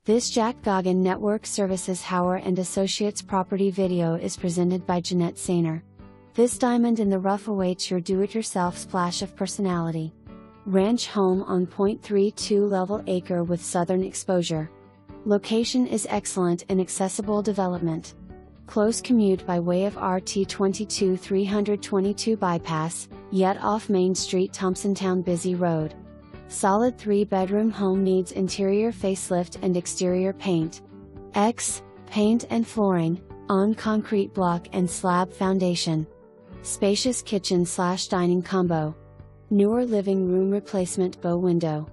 This Jack Gaughen Network Services Hauer and Associates property video is presented by Jeanette Sainer. This diamond in the rough awaits your do-it-yourself splash of personality. Ranch home on 0.32 level acre with southern exposure. Location is excellent and accessible development. Close commute by way of RT 22322 bypass, yet off Main Street Thompsontown busy road. Solid 3-bedroom home needs interior facelift and exterior paint. TEXS, paint and flooring, on concrete block and slab foundation. Spacious kitchen / dining combo. Newer living room replacement bow window.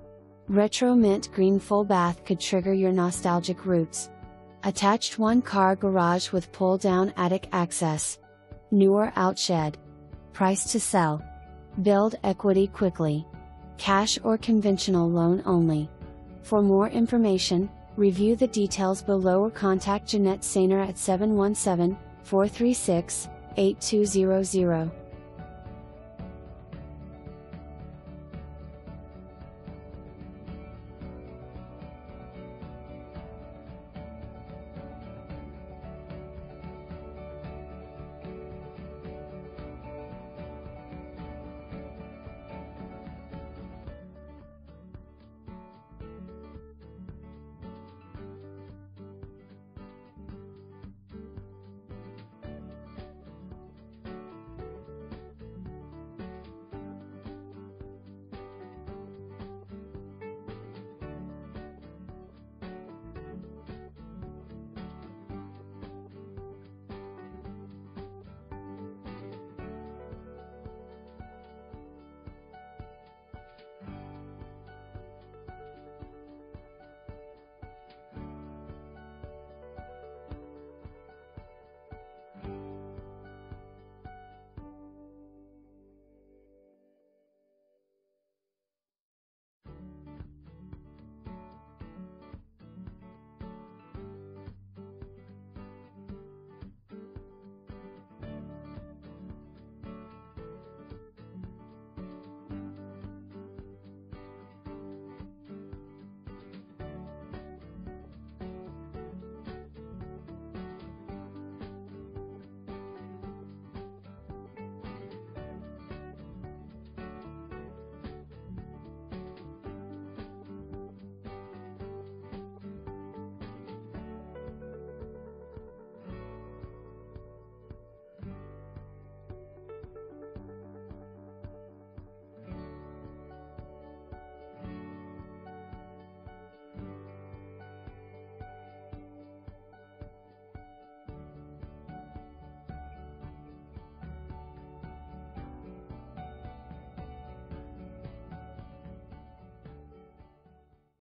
Retro mint green full bath could trigger your nostalgic roots. Attached 1-car garage with pull-down attic access. Newer outshed. Price to sell. Build equity quickly. Cash or conventional loan only. For more information, review the details below or contact Jeanette Sainer at 717-436-8200.